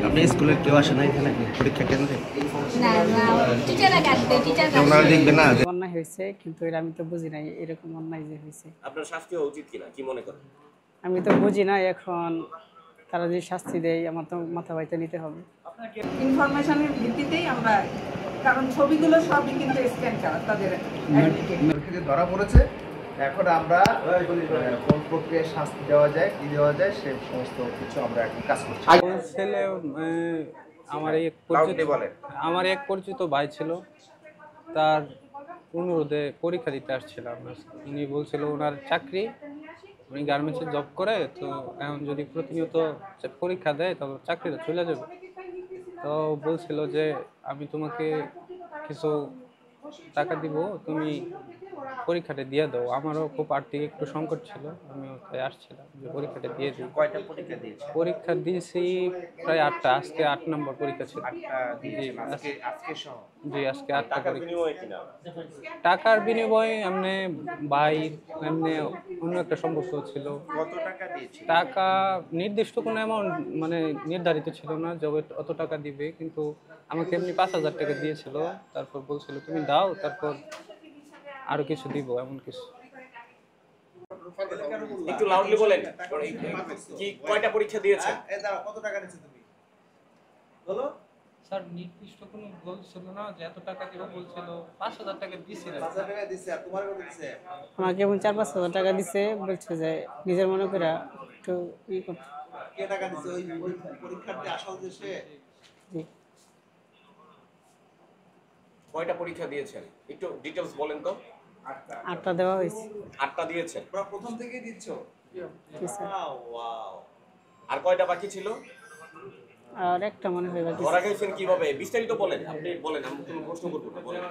আপনি স্কুলের কেউ আসে না এখানে পরীক্ষা কেন্দ্রে? অন্যায় হয়েছে, কিন্তু এটা আমি তো বুঝি নাই এরকম অন্যায় যে হয়েছে। আপনার শাস্তি হওয়া উচিত কিনা কি মনে করেন? আমি তো বুঝি না, এখন তারা যে শাস্তি দেয় আমার তো মাথা বাইতে নিতে হবে। ইনফরমেশনের ভিত্তিতেই আমরা, কারণ ছবিগুলো সবই কিন্তু স্ক্যান করা তাদের ধরা পড়েছে। এখন আমরা কোন প্রক্রিয়ায় শাস্তি দেওয়া যায়, কি দেওয়া যায়, সে সমস্ত কিছু আমরা এখন কাজ করছি। ছেলে আমার এক পরিচিত ভাই ছিল, তার অনুরোধে পরীক্ষা দিতে আসছিলাম। উনি বলছিল ওনার চাকরি, উনি গার্মেন্টসে জব করে, তো এখন যদি প্রতিনিয়ত পরীক্ষা দেয় তবে চাকরিটা চলে যাবে। তো বলছিল যে আমি তোমাকে কিছু টাকা দিব, তুমি পরীক্ষাটা দিয়ে দাও। আমারও খুব আর্থিক একটু সংকট ছিল, আমিও তাই আসছিলাম যে পরীক্ষাটা দিয়ে দিই। কয়টা পরীক্ষা দিয়েছে? পরীক্ষা দিয়েছি প্রায় 8টা, আজকে 8 নম্বর পরীক্ষা ছিল। জি, আজকে 8টা পরীক্ষা। টাকার বিনিময়ে এমনি ভাই এমনি অন্য একটা সম্পর্ক ছিল। কত টাকা দিয়েছে? টাকা নির্দিষ্ট কোনো অ্যামাউন্ট মানে নির্ধারিত ছিল না যে অত টাকা দিবে, কিন্তু আমাকে এমনি 5,000 টাকা দিয়েছিল। তারপর বলছিল তুমি দাও, তারপর আরো কিছু দিব, এমন কিছু। একটু লাউডলি বলেন, কি কয়টা পরীক্ষা দিয়েছেন? কত টাকা নিয়েছো তুমি বলো? স্যার নির্দিষ্ট কোনো বলছিল না যে এত টাকা দিব, বলছিল 5,000 টাকা দিয়েছিল। 5,000 টাকা দিয়েছে। আর তোমার কত দিয়েছে? আমাকে এমন 4-5 হাজার টাকা দিছে, বলছে যে নিজের মনে করে একটু করতে। কে টাকা দিয়েছে? ওই পরীক্ষার্থী আসল দেশে? জি। কয়টা পরীক্ষা দিয়েছেন একটু ডিটেইলস বলেন তো। 8টা দেওয়া হয়েছে। 8টা দিয়েছেন? তোমরা প্রথম থেকেই দিচ্ছ? ওয়াও। আর কয়টা বাকি ছিল? আর একটা মনে হয় বাকি। ধরা গেছেন কিভাবে? বিস্তারিত বলেন, আপনি বলেন, আমি কোনো প্রশ্ন করব না, বলেন।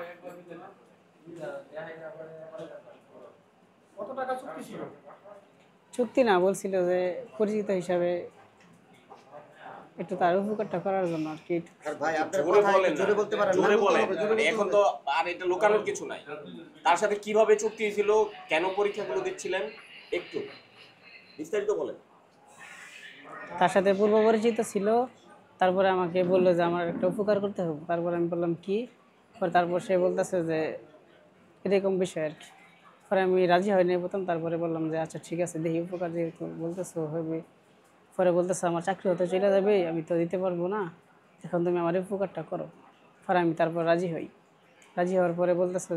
কত টাকা চুক্তি ছিল? চুক্তি না, বলছিল যে পরিচিত হিসাবে একটু তার উপকারটা করার জন্য আর কি। আর ভাই আপনারা জোরে কথা বলেন, জোরে বলতে পারেন না? জোরে বলেন। এখন তো আর এটা লুকানোর কিছু নাই। তার সাথে কিভাবে চুক্তি ছিল, কেন পরীক্ষাগুলো দিচ্ছিলেন, একটু বিস্তারিত বলেন। তার সাথে পূর্ব পরিচিত ছিল, তারপরে আমাকে বললো যে আমার একটা উপকার করতে হবে। তারপরে আমি বললাম কি, তারপর সে বলতেছে যে এরকম বিষয় আর কি। পরে আমি রাজি হয়নি প্রথম, তারপরে বললাম যে আচ্ছা ঠিক আছে, দেখি উপকার যেহেতু বলতেছো হবে। পরে বলতেছে আমার চাকরি হতে চলে যাবে, আমি তো দিতে পারবো না, এখন তুমি আমার উপকারটা করো। পরে আমি তারপর রাজি হই। রাজি হওয়ার পরে বলতেছে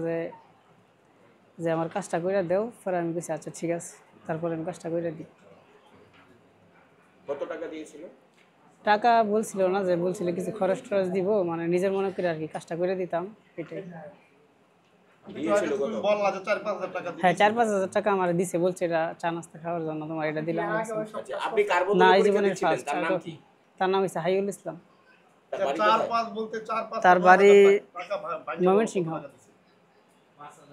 যে আমার কাজটা করে দেও। পরে আমি বলছি আচ্ছা ঠিক আছে, তারপরে আমি কাজটা করে দিই। কত টাকা দিয়েছিল? টাকা বলছিল না, যে বলছিল কিছু খরচ টরচ দিব, মানে নিজের মনে করে আর কি কাজটা করে দিতাম, এটাই। হ্যাঁ, 4-5 হাজার টাকা আমার দিছে, বলছে এটা চা নাস্তা খাওয়ার জন্য তোমার এটা দিলাম। আপনি কার বদলে না, এই পরীক্ষা জীবনের দিচ্ছিলেন? ফার্স্ট। তার নাম কি? তার নাম হচ্ছে হাইউল ইসলাম। তার তার বাড়ি ময়মনসিংহ।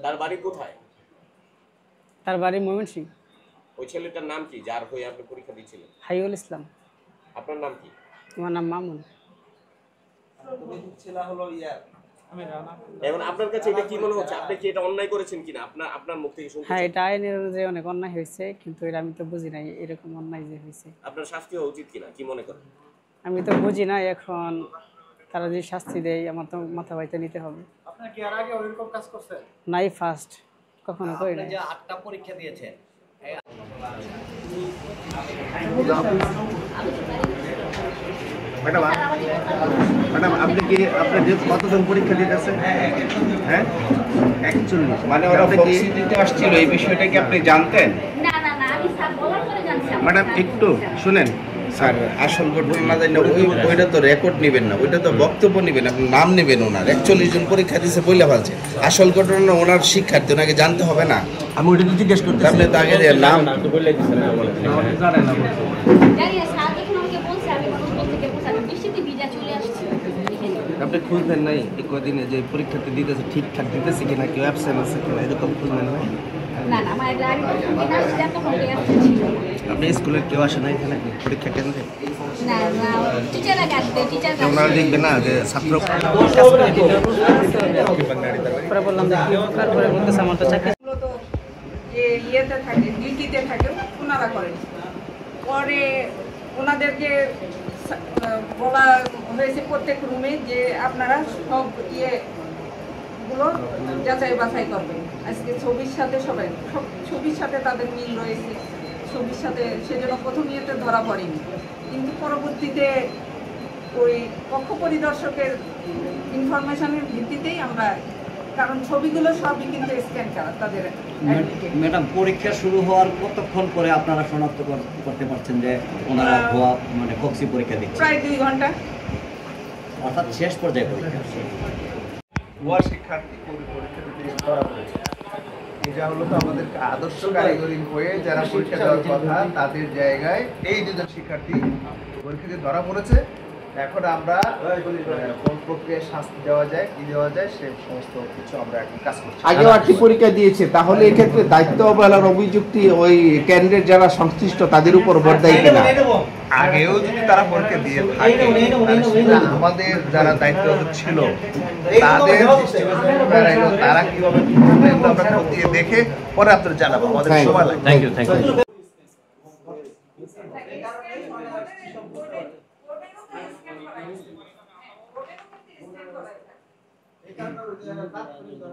তার বাড়ি কোথায়? তার বাড়ি ময়মনসিংহ। ওই ছেলেটার নাম কি যার হয়ে আপনি পরীক্ষা দিচ্ছিলেন? হাইউল ইসলাম। আপনার নাম কি? আমার নাম মামুন। এখন আপনার কাছে এটা কি মনে হচ্ছে, আপনি কি এটা অন্যায় করেছেন কিনা আপনার মুখ থেকে শুনতে? হ্যাঁ, এটা আইনের অনুযায়ী অনেক অন্যায় হয়েছে, কিন্তু এটা আমি তো বুঝি নাই এরকম অন্যায় যে হয়েছে। আপনার শাস্তি হওয়া উচিত কিনা কি মনে করেন? আমি তো বুঝি না, এখন তারা যে শাস্তি দেয় আমার তো মাথা বাইতে নিতে হবে। আপনারা কি এর আগে ওইরকম কাজ করছেন? নাই, ফার্স্ট, কখনো করি না। যে 8টা পরীক্ষা দিয়েছেন, ম্যাডাম আপনি কি আপনার যে কতজন পরীক্ষা দিতেছেন? হ্যাঁ, 41। মানে ওরা বক্সি দিতে আসছিল, এই বিষয়টা কি আপনি জানতেন? না না না, আমি স্যার বলার পরে জানছি। ম্যাডাম একটু শুনেন স্যার, আসল ঘটনা না জানি ওইটা তো রেকর্ড নেবেন না, ওইটা তো বক্তব্য নেবেন, আপনি নাম নেবেন ওনার। 41 জন পরীক্ষা দিয়েছে বইলা ফেলছে, আসল ঘটনা ওনার শিক্ষার্থী, ওনাকে জানতে হবে না? আমি ওইটা তো জিজ্ঞেস করতে। আপনি তো আগে নাম জানি না, স্যার যখন আমাকে বলছে আমি ফুটবল থেকে পৌঁছাতে বৃষ্টিতে ভিজা চলে আসছি। আপনি খুঁজবেন নাই এই কদিনে যে পরীক্ষাতে দিতেছে ঠিকঠাক দিতেছে কিনা, কেউ অ্যাবসেন্ট আছে কিনা, এরকম খুঁজবেন নাই? না না, আমার এটা আমি দিন আসছি, তখন আসতে ছিল। আপনি স্কুলের কেউ আসে না এখানে পরীক্ষা কেন্দ্রে? না না, টিচাররা আসবে, টিচার আপনারা দেখবেন না যে ছাত্র। পরে বললাম যে কি উপকার, করে বলতেছে আমার তো চাকরি। যে ইয়েতে থাকে, ডিউটিতে থাকে, ওনারা করেন। পরে ওনাদেরকে বলা হয়েছে প্রত্যেক রুমে যে আপনারা সব গুলো যাচাই বাছাই করবেন। আজকে ছবির সাথে সবাই সব ছবির সাথে তাদের মিল রয়েছে, ছবির সাথে সেজন্য প্রথম ইয়েতে ধরা পড়েনি, কিন্তু পরবর্তীতে ওই কক্ষ পরিদর্শকের ইনফরমেশনের ভিত্তিতেই আমরা, কারণ ছবিগুলো সবই কিন্তু স্ক্যান করা তাদের। ম্যাডাম, পরীক্ষা শুরু হওয়ার কতক্ষণ পরে আপনারা শনাক্ত করতে পারছেন যে ওনারা ভুয়া মানে ফক্সি পরীক্ষা দিচ্ছে? প্রায় 2 ঘন্টা, অর্থাৎ শেষ পর্যায়ে পরীক্ষা। ভুয়া শিক্ষার্থী পরীক্ষা দিতে ধরা পড়েছে। এটা হলো তো আমাদের আদর্শ কারিগরি হয়ে যারা পরীক্ষা দেওয়ার কথা তাদের জায়গায় এই 2 জন শিক্ষার্থী পরীক্ষা দিয়ে ধরা পড়েছে। এখন আমরা কোন প্রক্রিয়ায় শাস্তি দেওয়া যায়, কি দেওয়া যায়, সে সমস্ত কিছু আমরা এখন কাজ করছি। আগেও 8টি পরীক্ষা দিয়েছে, তাহলে এক্ষেত্রে দায়িত্ব অবহেলার অভিযুক্তি ওই ক্যান্ডিডেট যারা সংশ্লিষ্ট তাদের উপর বর্তায় কিনা? আগেও যদি তারা পরীক্ষা দিয়ে থাকে তাহলে সেটা আমাদের যারা দায়িত্বরত ছিল তাদের তারা কিভাবে আমরা খতিয়ে দেখে পরে আপনাদের জানাবো। আমাদের সময় লাগবে। Thank you.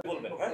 বলবেন, হ্যাঁ?